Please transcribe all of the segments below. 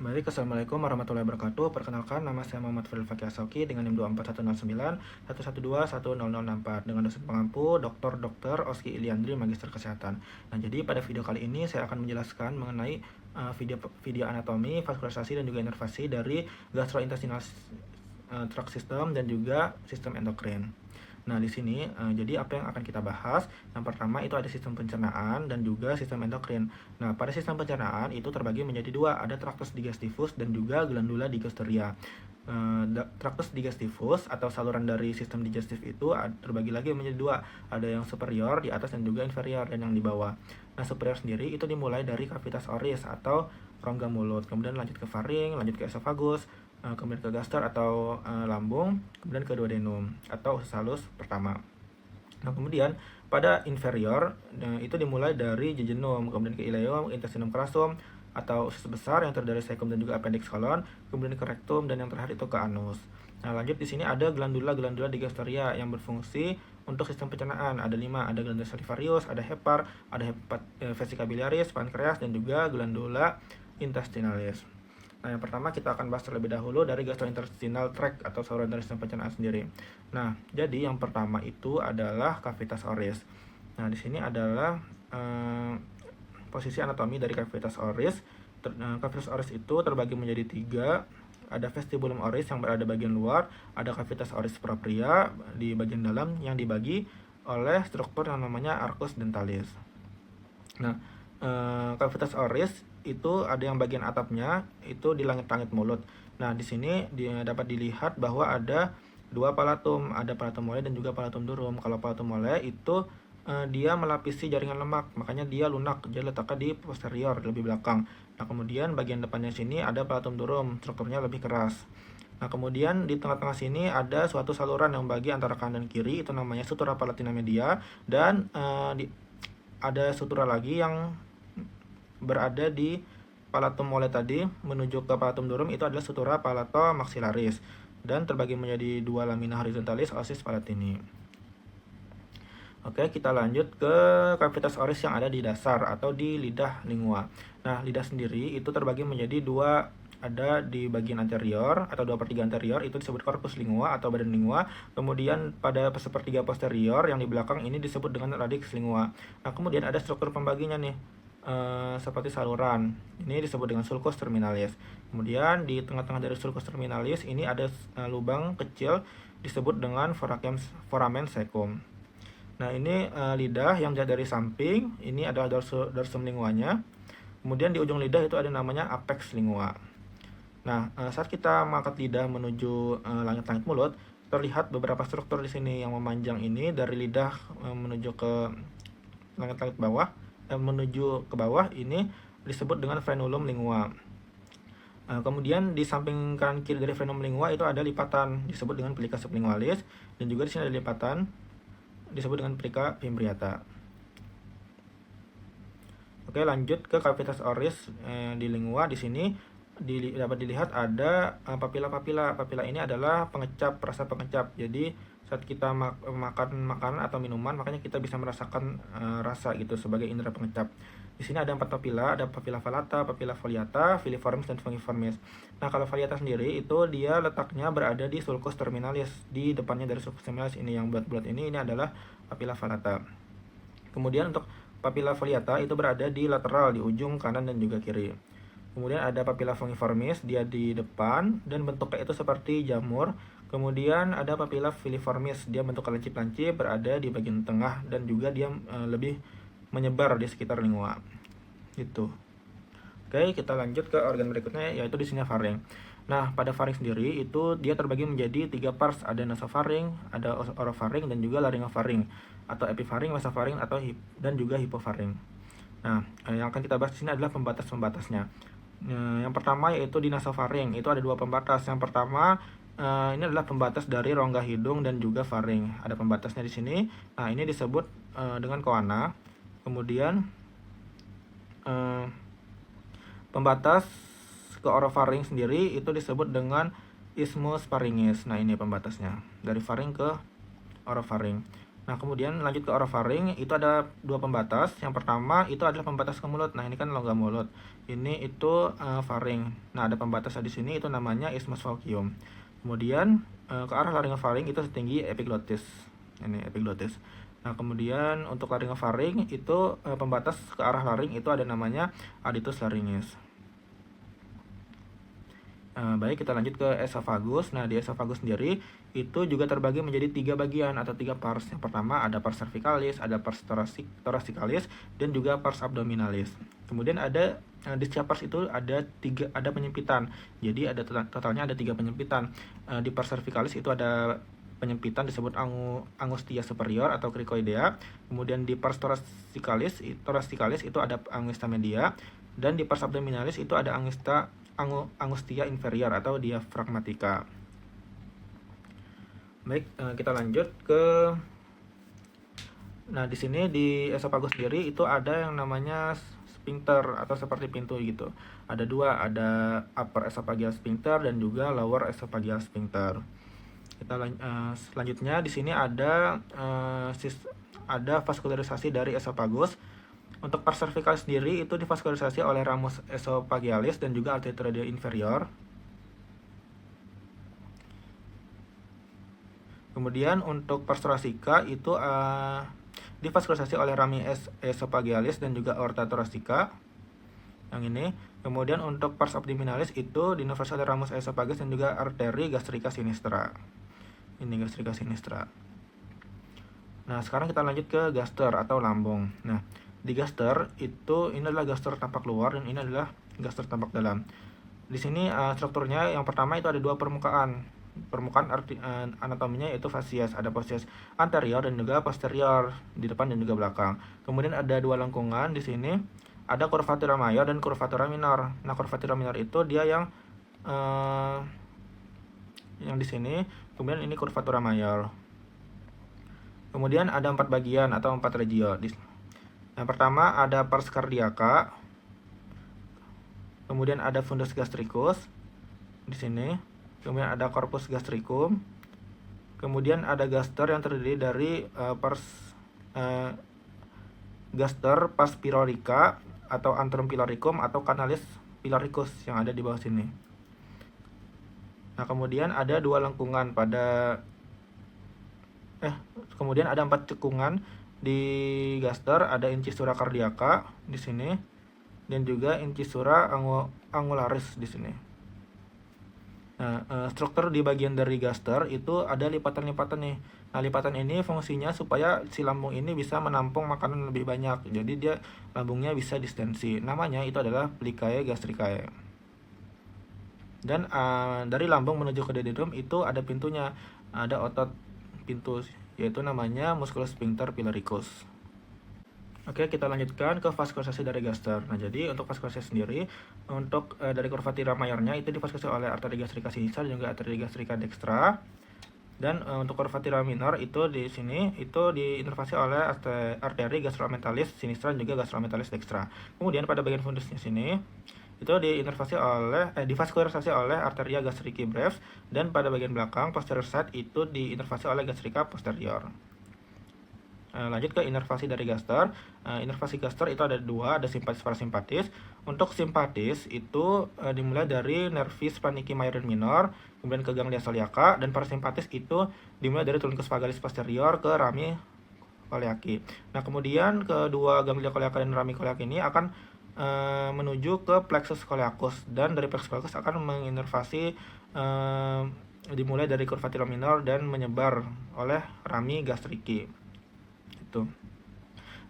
Baik, Assalamualaikum warahmatullahi wabarakatuh. Perkenalkan, nama saya Muhammad Fadil Fakih Asoki dengan NIM 24109 1121064 dengan dosen pengampu Dr. Oski Iliandri, Magister Kesehatan. Nah, jadi pada video kali ini saya akan menjelaskan mengenai video anatomi, vaskularisasi dan juga inervasi dari gastrointestinal tract system dan juga sistem endokrin. Nah, di sini jadi apa yang akan kita bahas? Yang pertama itu ada sistem pencernaan dan juga sistem endokrin. Nah, pada sistem pencernaan itu terbagi menjadi dua, ada tractus digestivus dan juga glandula digestoria. Tractus digestivus atau saluran dari sistem digestif itu terbagi lagi menjadi dua, ada yang superior di atas dan juga inferior dan yang di bawah. Nah, superior sendiri itu dimulai dari cavitas oris atau rongga mulut, kemudian lanjut ke faring, lanjut ke esofagus, kemudian ke gaster atau lambung, kemudian ke duodenum atau usus halus pertama. Nah, kemudian pada inferior itu dimulai dari jejunum, kemudian ke ileum, intestinum crassum atau usus besar yang terdiri dari cecum dan juga appendix colon, kemudian ke rectum dan yang terakhir itu ke anus. Nah, lanjut di sini ada glandula digestoria yang berfungsi untuk sistem pencernaan. Ada 5, ada glandula salivarius, ada hepar, ada vesica biliaris, pankreas dan juga glandula intestinalis. Nah, yang pertama kita akan bahas terlebih dahulu dari gastrointestinal tract atau saluran dari sistem pencernaan sendiri. Nah, jadi yang pertama itu adalah cavitas oris. Nah, di sini adalah posisi anatomi dari cavitas oris. Cavitas oris itu terbagi menjadi 3. Ada vestibulum oris yang berada bagian luar, ada cavitas oris propria di bagian dalam yang dibagi oleh struktur yang namanya arcus dentalis. Nah, cavitas oris itu ada yang bagian atapnya itu di langit-langit mulut. Nah, di sini dapat dilihat bahwa ada 2 palatum, ada palatum mole dan juga palatum durum. Kalau palatum mole itu dia melapisi jaringan lemak, makanya dia lunak, dia letaknya di posterior, lebih belakang. Nah, kemudian bagian depannya sini ada palatum durum, strukturnya lebih keras. Nah, kemudian di tengah-tengah sini ada suatu saluran yang bagi antara kanan dan kiri, itu namanya sutura palatina media, dan ada sutura lagi yang berada di palatum mole tadi menuju ke palatum durum, itu adalah sutura palato maxillaris dan terbagi menjadi 2 lamina horizontalis osis palatini. Oke, kita lanjut ke cavitas oris yang ada di dasar atau di lidah lingua. Nah, lidah sendiri itu terbagi menjadi 2, ada di bagian anterior atau 2/3 anterior itu disebut corpus lingua atau badan lingua. Kemudian pada sepertiga posterior yang di belakang ini disebut dengan radix lingua. Nah, kemudian ada struktur pembaginya nih, seperti saluran. Ini disebut dengan sulcus terminalis. Kemudian di tengah-tengah dari sulcus terminalis ini ada lubang kecil disebut dengan foramen cecum. Nah, ini lidah yang dilihat dari samping, ini adalah dorsum linguanya. Kemudian di ujung lidah itu ada namanya apex lingua. Nah, saat kita mengangkat lidah menuju langit-langit mulut, terlihat beberapa struktur di sini yang memanjang ini dari lidah menuju ke langit-langit bawah, menuju ke bawah ini disebut dengan frenulum lingua. Kemudian di samping kanan kiri dari frenulum lingua itu ada lipatan disebut dengan plica sublingualis, dan juga di sini ada lipatan disebut dengan plica fimbriata. Oke, lanjut ke cavitas oris di lingua. Di sini dapat dilihat ada papila-papila. Papila ini adalah pengecap, rasa pengecap. Jadi saat kita makan makanan atau minuman, makanya kita bisa merasakan rasa gitu sebagai indera pengecap. Di sini ada 4 papila, ada papila falata, papila foliata, filiformis dan fungiformis. Nah, kalau foliata sendiri itu dia letaknya berada di sulcus terminalis, di depannya dari sulcus terminalis ini yang bulat-bulat ini adalah papila falata. Kemudian untuk papila foliata itu berada di lateral, di ujung kanan dan juga kiri. Kemudian ada papila fungiformis, dia di depan dan bentuknya itu seperti jamur. Kemudian ada papila filiformis, dia bentuknya lancip-lancip, berada di bagian tengah dan juga dia lebih menyebar di sekitar lingua. Gitu. Oke, kita lanjut ke organ berikutnya yaitu di sini faring. Nah, pada faring sendiri itu dia terbagi menjadi 3 parts, ada nasofaring, ada orofaring dan juga laryngofaring atau epifaring, mesofaring atau dan juga hipofaring. Nah, yang akan kita bahas di sini adalah pembatas-pembatasnya. Yang pertama yaitu di nasofaring, itu ada 2 pembatas. Yang pertama ini adalah pembatas dari rongga hidung dan juga faring. Ada pembatasnya di sini. Nah, ini disebut dengan coana. Kemudian pembatas ke orofaring sendiri itu disebut dengan isthmus pharyngis. Nah, ini pembatasnya dari faring ke orofaring. Nah, kemudian lanjut ke orofaring, itu ada dua pembatas. Yang pertama itu adalah pembatas ke mulut. Nah, ini kan longga mulut. Ini itu faring. Nah, ada pembatas di sini itu namanya isthmus falcium. Kemudian ke arah laryngofaring itu setinggi epiglotis. Ini epiglotis. Nah, kemudian untuk laryngofaring itu pembatas ke arah laring itu ada namanya adytus laryngis. Baik, kita lanjut ke esofagus. Nah, di esofagus sendiri itu juga terbagi menjadi 3 bagian atau 3 pars. Yang pertama ada pars cervicalis, ada pars thoracicalis, dan juga pars abdominalis. Kemudian ada di setiap pars itu ada penyempitan. Jadi ada totalnya ada 3 penyempitan. Di pars cervicalis itu ada penyempitan disebut angustia superior atau cricoidea. Kemudian di pars thoracicalis itu ada angusta media, dan di pars abdominalis itu ada angustia inferior atau diafragmatica. Baik, kita lanjut ke di sini di esofagus sendiri itu ada yang namanya sphincter atau seperti pintu gitu. Ada dua, ada upper esophageal sphincter dan juga lower esophageal sphincter. Kita selanjutnya di sini ada vaskularisasi dari esofagus. Untuk pars cervicalis sendiri itu divaskularisasi oleh ramus esophagealis dan juga arteria inferior. Kemudian untuk pars thoracica itu divaskularisasi oleh rami esophagealis dan juga aorta thoracica. Yang ini. Kemudian untuk pars abdominalis itu diinnervasi oleh ramus esophagus dan juga arteri gastrica sinistra. Ini gastrica sinistra. Nah, sekarang kita lanjut ke gaster atau lambung. Nah, di gaster itu ini adalah gaster tampak luar dan ini adalah gaster tampak dalam. Di sini strukturnya yang pertama itu ada dua permukaan. Permukaan anatominya yaitu fasies, ada fasies anterior dan juga posterior di depan dan juga belakang. Kemudian ada dua lengkungan di sini, ada curvatura mayor dan curvatura minor. Nah, curvatura minor itu dia yang di sini, kemudian ini curvatura mayor. Kemudian ada 4 bagian atau 4 regio. Yang pertama ada pars cardiaca, kemudian ada fundus gastricus di sini, kemudian ada corpus gastricum, kemudian ada gaster yang terdiri dari gaster pars pylorica atau antrum pyloricum atau canalis pyloricus yang ada di bawah sini. Nah, kemudian ada dua lengkungan kemudian ada 4 cekungan di gaster, ada incisura cardiaca di sini dan juga incisura angularis di sini. Nah, struktur di bagian dari gaster itu ada lipatan-lipatan nih. Nah, lipatan ini fungsinya supaya si lambung ini bisa menampung makanan lebih banyak. Jadi dia lambungnya bisa distensi. Namanya itu adalah plicae gastricae. Dan dari lambung menuju ke duodenum itu ada pintunya, ada otot pintu yaitu namanya musculus sphincter pyloricus. Oke, kita lanjutkan ke vaskularisasi dari gaster. Nah, jadi untuk vaskularisasi sendiri, untuk dari curvatura mayornya itu divaskularisasi oleh arteri gastrica sinistra dan juga arteri gastrica dextra. Dan untuk curvatura minor itu di sini itu diinervasi oleh arteri gastroomentalis sinistra dan juga gastroomentalis dextra. Kemudian pada bagian fundusnya sini itu divaskularisasi oleh arteria gastrici brevis, dan pada bagian belakang posterior side itu diinervasi oleh gastrica posterior. Lanjut ke inervasi dari gaster. Inervasi gaster itu ada dua, ada simpatis parasimpatis. Untuk simpatis itu dimulai dari nervis paniki majoris minor, kemudian ke ganglia celiaca, dan parasimpatis itu dimulai dari truncus vagalis posterior ke rami coeliaci. Nah, kemudian kedua ganglia coeliaca dan rami coeliaci ini akan menuju ke plexus coeliacus, dan dari plexus coeliacus akan menginervasi dimulai dari curvatura minor dan menyebar oleh rami gastrici. Itu.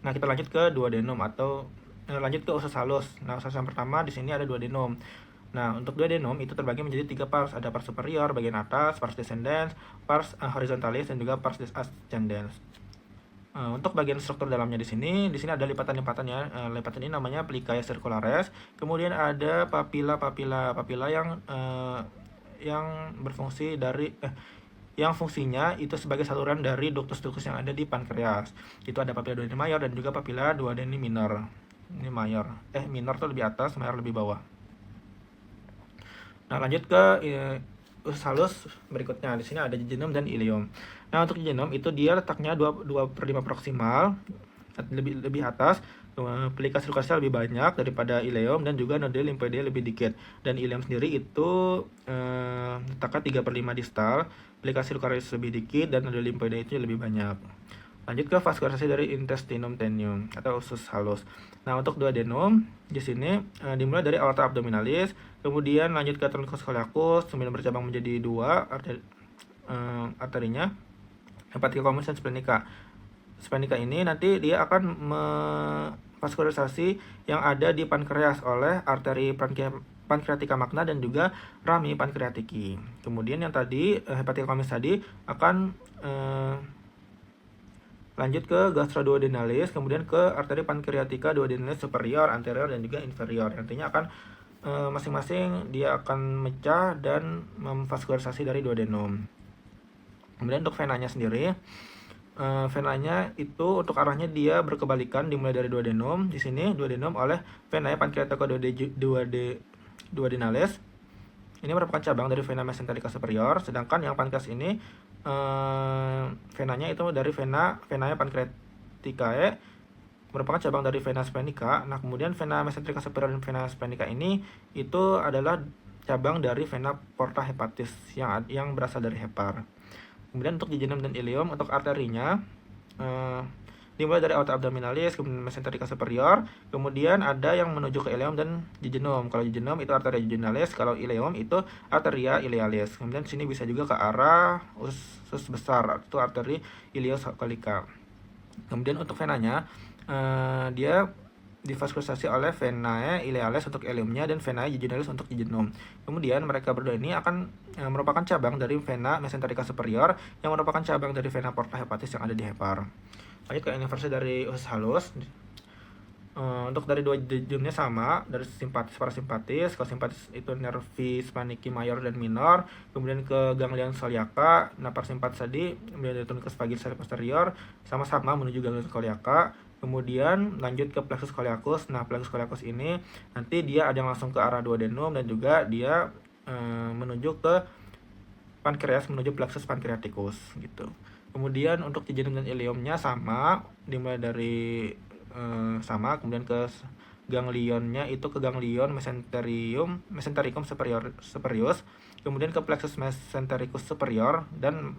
Nah, kita lanjut ke duodenum atau lanjut ke usus halus. Nah, usus yang pertama di sini ada duodenum. Nah, untuk duodenum itu terbagi menjadi 3 pars, ada pars superior bagian atas, pars descendens, pars horizontalis, dan juga pars ascendens. Untuk bagian struktur dalamnya di sini ada lipatan-lipatannya. Lipatan ini namanya plicae circulares. Kemudian ada papila yang berfungsi dari yang fungsinya itu sebagai saluran dari ductus-ductus yang ada di pankreas. Itu ada papila duodeni mayor dan juga papila duodeni minor. Ini mayor. Minor tuh lebih atas, mayor lebih bawah. Nah, lanjut ke usus halus berikutnya. Di sini ada jejunum dan ileum. Nah, untuk jejunum itu dia letaknya 2/5 proksimal, lebih atas. Pelika sirkulasinya lebih banyak daripada ileum, dan juga nodul limfoidea lebih dikit. Dan ileum sendiri itu letaknya 3/5 distal, pelika sirkulasinya lebih dikit, dan nodul limfoidea itu lebih banyak. Lanjut ke vaskularisasi dari intestinum tendium atau usus halus. Nah, untuk duodenum di sini dimulai dari aorta abdominalis, kemudian lanjut ke truncus coeliacus, kemudian bercabang menjadi 2 arterinya, hepatica communis dan splenica. Splenica ini nanti dia akan vaskularisasi yang ada di pankreas oleh arteri pankreatika magna dan juga rami pankreatiki. Kemudian yang tadi hepatica communis tadi akan lanjut ke gastroduodenalis, kemudian ke arteri pankreatika duodenalis superior, anterior, dan juga inferior. Nantinya akan masing-masing dia akan mecah dan memvaskularisasi dari duodenum. Kemudian untuk venanya sendiri, venanya itu untuk arahnya dia berkebalikan, dimulai dari duodenum. Di sini duodenum oleh venanya pankreatika duodenalis. Ini merupakan cabang dari vena mesenterica superior, sedangkan yang pankreas ini venanya itu dari venanya pancreaticae, merupakan cabang dari vena splenica. Nah, kemudian vena mesenterica superior dan vena splenica ini itu adalah cabang dari vena porta hepatis yang berasal dari hepar. Kemudian untuk jejunum dan ileum, untuk arterinya dimulai dari aorta abdominalis, kemudian mesenterica superior, kemudian ada yang menuju ke ileum dan jejunum. Kalau jejunum itu arteria jejunalis, kalau ileum itu arteria ilealis. Kemudian sini bisa juga ke arah usus besar, itu arteri ileocolika. Kemudian untuk venanya dia divaskularisasi oleh venae ilealis untuk ileumnya dan venae jejunalis untuk jejunum. Kemudian mereka berdua ini akan merupakan cabang dari vena mesenterica superior yang merupakan cabang dari vena porta hepatis yang ada di hepar. Lanjut ke inversi dari usus halus. Untuk dari dua jejunumnya sama, dari simpatis parasimpatis. Kalau simpatis itu nervi spaniki mayor dan minor, kemudian ke ganglion celiaca. Nah, parasimpatis tadi kemudian turun ke spagis posterior, sama-sama menuju ganglion celiaca. Kemudian lanjut ke plexus coeliacus. Nah, plexus coeliacus ini nanti dia ada yang langsung ke arah duodenum, dan juga dia menuju ke pankreas, menuju plexus pancreaticus gitu. Kemudian untuk jejunum dan ileumnya sama, dimulai dari sama, kemudian ke ganglionnya itu ke ganglion mesentericum superius, kemudian ke plexus mesentericus superior, dan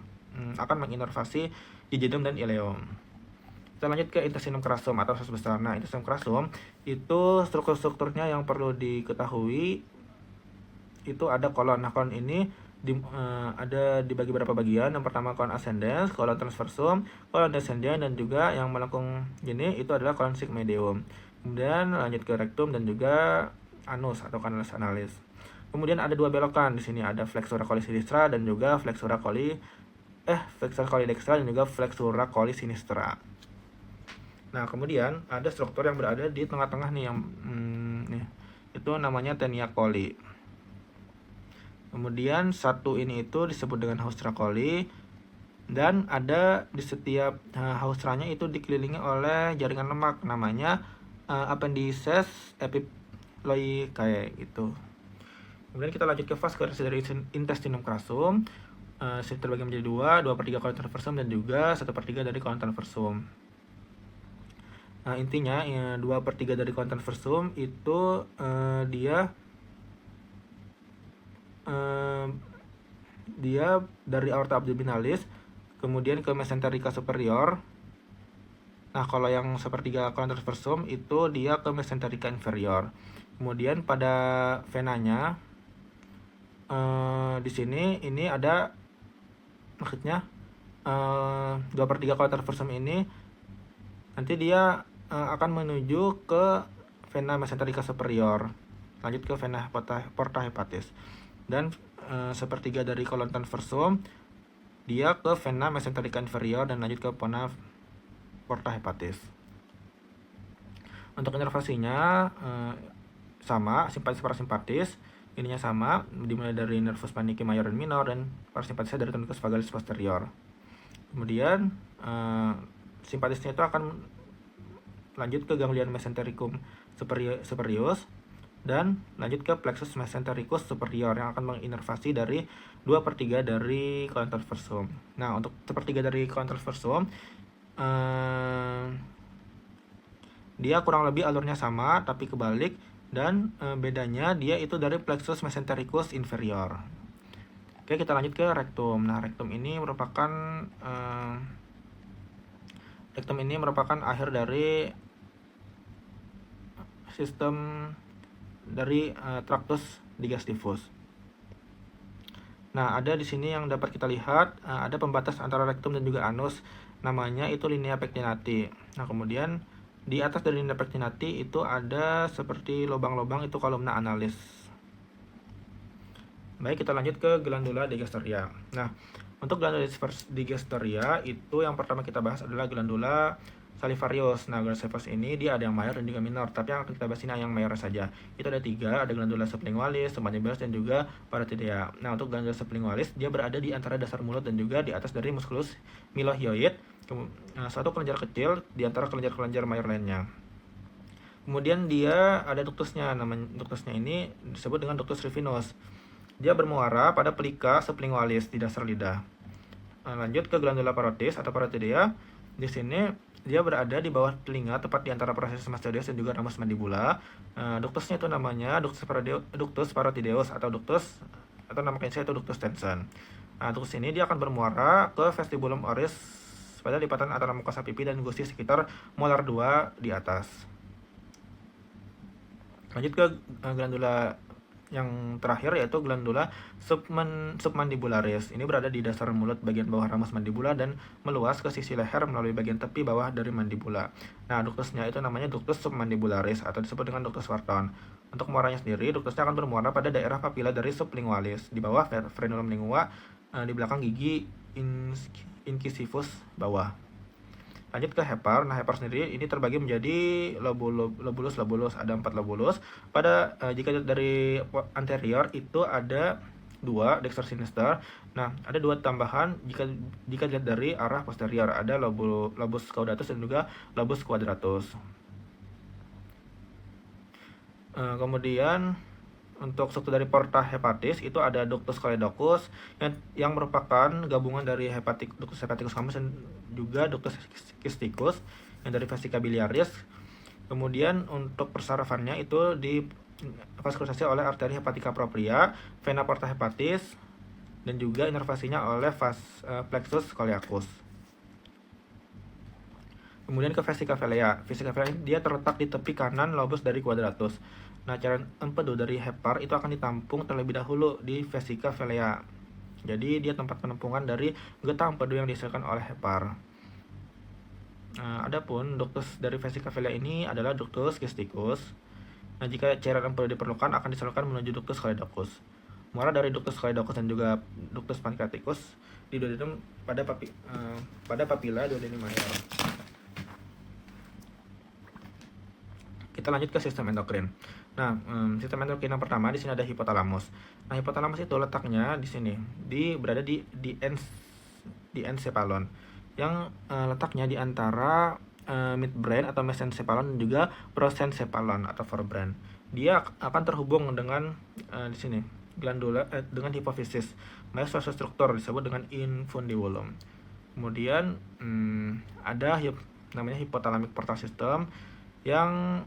akan menginervasi jejunum dan ileum. Kita lanjut ke intestinum crassum atau usus besar. Nah, intestinum crassum itu strukturnya yang perlu diketahui itu ada kolon. Nah, kolon ini ada dibagi beberapa bagian. Yang pertama kolon ascendens, kolon transversum, kolon descendens, dan juga yang melengkung gini itu adalah kolon sigmoideum. Kemudian lanjut ke rectum dan juga anus atau canalus analis. Kemudian ada dua belokan di sini, ada flexura coli sinistra dan juga flexura coli dextra dan juga flexura coli sinistra. Nah, kemudian ada struktur yang berada di tengah-tengah nih yang nih, itu namanya tenia coli. Kemudian satu ini itu disebut dengan haustra coli, dan ada di setiap haustranya itu dikelilingi oleh jaringan lemak, namanya appendices epiploicae gitu. Kemudian kita lanjut ke vaskularisasi dari intestinum crassum. Terbagi menjadi 2/3 kolon transversum dan juga 1/3 dari kolon transversum. Nah, intinya 2/3 dari kolon transversum itu dia dari aorta abdominalis kemudian ke mesenterica superior. Nah, kalau yang 1/3 kolon transversum itu dia ke mesenterica inferior. Kemudian pada venanya di sini ini ada, maksudnya 2/3 kolon transversum ini nanti dia akan menuju ke vena mesenterica superior, lanjut ke vena porta hepatis, dan 1/3 dari kolon transversum dia ke vena mesenterica inferior dan lanjut ke vena porta hepatis. Untuk inervasinya sama, simpatis parasimpatis ininya sama, dimulai dari nervus spaniki mayor dan minor, dan parasimpatisnya dari truncus vagalis posterior. Kemudian simpatisnya itu akan lanjut ke ganglion mesentericum superius, Dan lanjut ke plexus mesentericus superior yang akan menginervasi dari 2/3 dari colon transversum. Nah, untuk 1/3 dari colon transversum dia kurang lebih alurnya sama tapi kebalik, dan bedanya dia itu dari plexus mesentericus inferior. Oke, kita lanjut ke rektum. Nah, rektum ini merupakan akhir dari sistem dari tractus digestivus. Nah, ada di sini yang dapat kita lihat, ada pembatas antara rektum dan juga anus, namanya itu linea pectinati. Nah, kemudian di atas dari linea pectinati itu ada seperti lubang-lubang, itu kolumna analis. Baik, kita lanjut ke glandula digestoria. Nah, untuk glandula digestoria itu yang pertama kita bahas adalah glandula salivarius. Nah, glandula salivarius ini dia ada yang mayor dan juga minor, tapi yang akan kita bahas ini yang mayor saja. Itu ada 3, ada glandula sublingualis, submandibular, dan juga parotidea. Nah, untuk glandula sublingualis dia berada di antara dasar mulut dan juga di atas dari musculus mylohyoid, suatu kelenjar kecil di antara kelenjar-kelenjar mayor lainnya. Kemudian dia ada duktusnya, namanya duktusnya ini disebut dengan ductus rivinus. Dia bermuara pada pelika sublingualis di dasar lidah. Lanjut ke glandula parotis atau parotidea. Di sini dia berada di bawah telinga, tepat di antara proses mastoideus dan juga ramus mandibula. Duktusnya itu namanya ductus parotideus atau nama klinisnya itu ductus tension. Ductus ini dia akan bermuara ke vestibulum oris pada lipatan antara mukosa pipi dan gusi sekitar molar 2 di atas. Lanjut ke glandula yang terakhir, yaitu glandula submandibularis. Ini berada di dasar mulut bagian bawah ramus mandibula dan meluas ke sisi leher melalui bagian tepi bawah dari mandibula. Nah, duktusnya itu namanya ductus submandibularis atau disebut dengan ductus Wharton. Untuk muaranya sendiri, duktusnya akan bermuara pada daerah papila dari sublingualis di bawah frenulum lingua, di belakang gigi incisivus bawah. Lanjut ke hepar. Nah, hepar sendiri ini terbagi menjadi lobulus. Ada 4 lobulus. Pada jika dari anterior itu ada 2, dexter sinister. Nah, ada 2 tambahan jika dilihat dari arah posterior, ada lobus caudatus dan juga lobus quadratus. Kemudian untuk struktur dari porta hepatis itu ada ductus choledocus yang merupakan gabungan dari ductus hepaticus camus dan juga ductus cysticus yang dari vesica biliaris. Kemudian untuk persarafannya itu divaskulisasi oleh arteri hepatica propria, vena porta hepatis, dan juga inervasinya oleh plexus coeliacus. Kemudian ke vesica velea. Vesica velea dia terletak di tepi kanan lobus dari quadratus. Nah, cairan empedu dari hepar itu akan ditampung terlebih dahulu di vesica velea. Jadi dia tempat penampungan dari getah empedu yang dihasilkan oleh hepar. Adapun ductus dari vesica velea ini adalah ductus cysticus. Nah, jika cairan empedu diperlukan akan disalurkan menuju ductus choledocus. Muara dari ductus choledocus dan juga ductus pancreaticus di duodenum pada papila duodenum mayor. Kita lanjut ke sistem endokrin. Nah, sistem endokrin yang pertama di sini ada hipotalamus. Nah, hipotalamus itu letaknya di sini, berada di encephalon, yang letaknya di antara midbrain atau mesencephalon dan juga prosencephalon atau forebrain. Dia akan terhubung dengan di sini glandula dengan hipofisis. Banyak suatu struktur disebut dengan infundibulum. Kemudian ada namanya hypothalamic portal system yang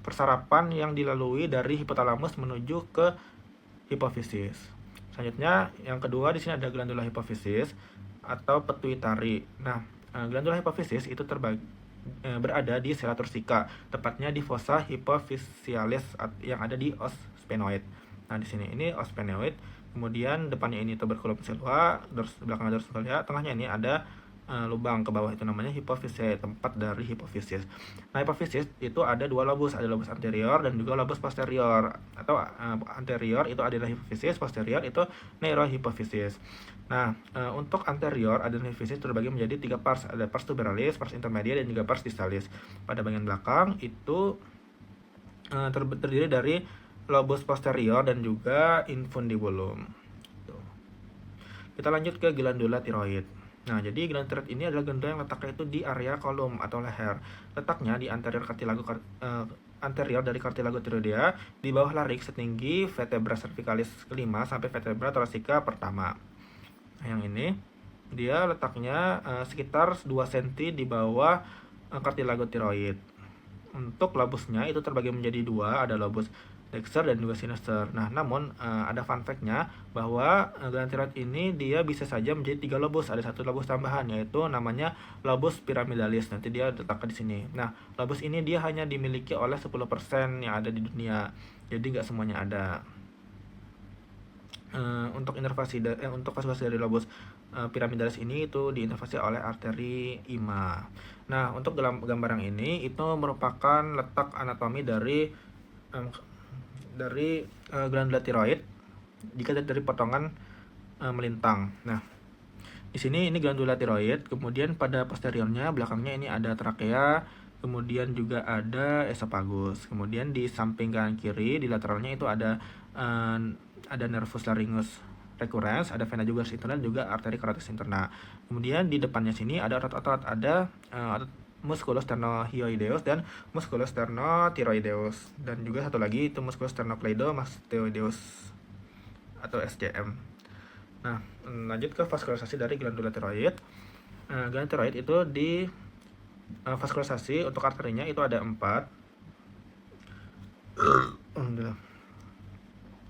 persarapan yang dilalui dari hipotalamus menuju ke hipofisis. Selanjutnya yang kedua di sini ada glandula hipofisis atau pituitari. Nah, glandula hipofisis itu berada di sela turcica, tepatnya di fossa hypophysalis yang ada di os sphenoid. Nah, di sini ini os sphenoid, kemudian depannya ini tuberculum psilua, belakangnya dorsum cilia, tengahnya ini ada lubang ke bawah, itu namanya hipofisis, tempat dari hipofisis. Nah, hipofisis itu ada 2 lobus, ada lobus anterior dan juga lobus posterior. Atau anterior itu adalah hipofisis, posterior itu neurohipofisis. Nah, untuk anterior adenohipofisis terbagi menjadi 3 pars, ada pars tuberalis, pars intermedia, dan juga pars distalis. Pada bagian belakang itu terdiri dari lobus posterior dan juga infundibulum. Kita lanjut ke glandula tiroid. Nah, jadi glandula tiroid ini adalah glandula yang letaknya itu di area kolum atau leher. Letaknya di anterior anterior dari cartilago tiroidea di bawah larynx setinggi vertebra cervicalis kelima sampai vertebra thoracica pertama. Nah, yang ini dia letaknya sekitar 2 cm di bawah cartilago tiroid. Untuk lobusnya itu terbagi menjadi dua, ada lobus dexter dan juga sinister. Nah, namun ada fun fact-nya bahwa gland tiroid ini dia bisa saja menjadi 3 lobus. Ada satu lobus tambahan yaitu namanya lobus pyramidalis. Nanti dia letakkan di sini. Nah, lobus ini dia hanya dimiliki oleh 10% yang ada di dunia. Jadi nggak semuanya ada. Untuk untuk vaskulasi dari lobus pyramidalis ini itu diinervasi oleh arteri ima. Nah, untuk gambar yang ini itu merupakan letak anatomi dari glandula tiroid jika dari potongan melintang. Nah, di sini ini glandula tiroid, kemudian pada posteriornya belakangnya ini ada trakea, kemudian juga ada esofagus. Kemudian di samping kanan kiri di lateralnya itu ada nervus laryngeus recurrens, ada vena jugulis interna, juga arteri carotis interna. Kemudian di depannya sini ada otot-otot, ada otot musculus sternohyoideus dan musculus sternotiroideus, dan juga satu lagi itu musculus sternocleidomastoideus atau SCM. Nah, lanjut ke vaskularisasi dari glandula tiroid. Glandula tiroid itu di vaskularisasi untuk arterinya itu ada 4.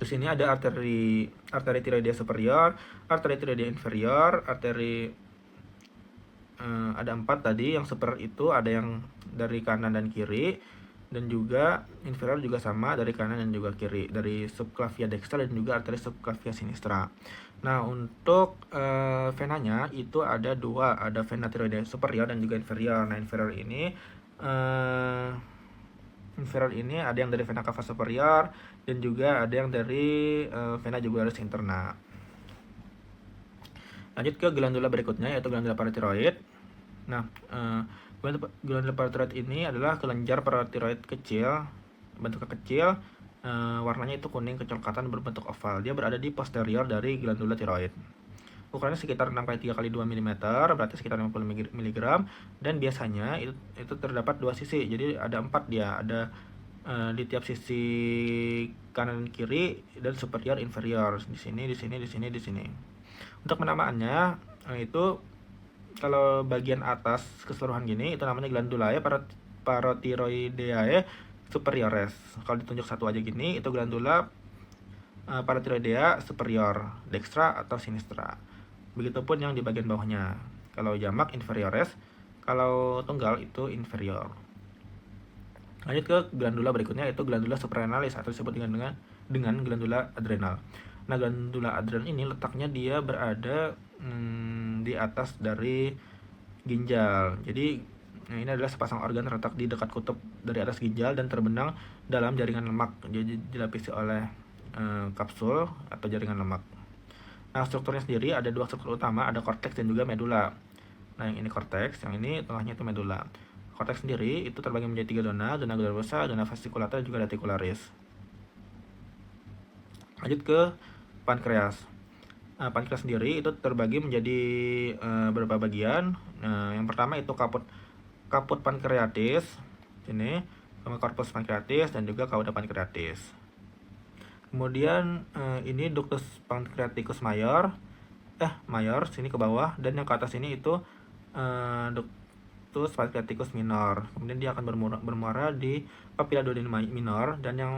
Di sini ada arteri tiroidea superior, arteri tiroidea inferior, ada 4 tadi. Yang superior itu ada yang dari kanan dan kiri, dan juga inferior juga sama dari kanan dan juga kiri, dari subclavia dextra dan juga arteri subclavia sinistra. Nah, untuk venanya itu ada 2, ada vena tiroidea superior dan juga inferior. Nah, inferior ini ada yang dari vena cava superior dan juga ada yang dari vena jugularis interna. Lanjut ke glandula berikutnya yaitu glandula paratiroid. Nah, glandula paratiroid ini adalah kelenjar paratiroid kecil, bentuknya kecil, warnanya itu kuning kecoklatan berbentuk oval. Dia berada di posterior dari glandula tiroid. Ukurannya sekitar 6x3 x 2 mm, berarti sekitar 50 mg, dan biasanya itu terdapat 2 sisi. Jadi ada 4 dia, ada di tiap sisi kanan dan kiri, dan superior inferior, di sini, di sini, di sini, di sini. Untuk penamaannya itu kalau bagian atas keseluruhan gini itu namanya glandulae parotiroideae superiores. Kalau ditunjuk satu aja gini itu glandula paratiroidea superior, dextra atau sinistra. Begitupun yang di bagian bawahnya. Kalau jamak inferiores, kalau tunggal itu inferior. Lanjut ke glandula berikutnya yaitu glandula suprarenalis atau disebut dengan glandula adrenal. Nah, glandula adrenal ini letaknya dia berada di atas dari ginjal. Jadi ini adalah sepasang organ terletak di dekat kutub dari atas ginjal dan terbenam dalam jaringan lemak. Jadi dilapisi oleh kapsul atau jaringan lemak. Nah, strukturnya sendiri ada 2 struktur utama, ada korteks dan juga medula. Nah, yang ini korteks, yang ini tengahnya itu medula. Korteks sendiri itu terbagi menjadi 3 zona globosa, zona fasciculata, dan juga reticularis. Lanjut ke pankreas. Pankreas sendiri itu terbagi menjadi beberapa bagian. Yang pertama itu kaput pankreatis, ini corpus pankreatis dan juga cauda pankreatis. Kemudian ini ductus pancreaticus mayor, sini ke bawah, dan yang ke atas ini itu ductus pancreaticus minor. Kemudian dia akan bermuara di papilla duodeni minor, dan yang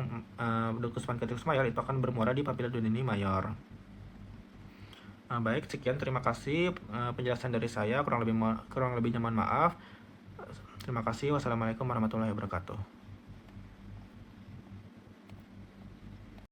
ductus pancreaticus mayor itu akan bermuara di papilla duodeni mayor. Baik, sekian, terima kasih penjelasan dari saya, kurang lebihnya mohon maaf. Terima kasih. Wassalamualaikum warahmatullahi wabarakatuh.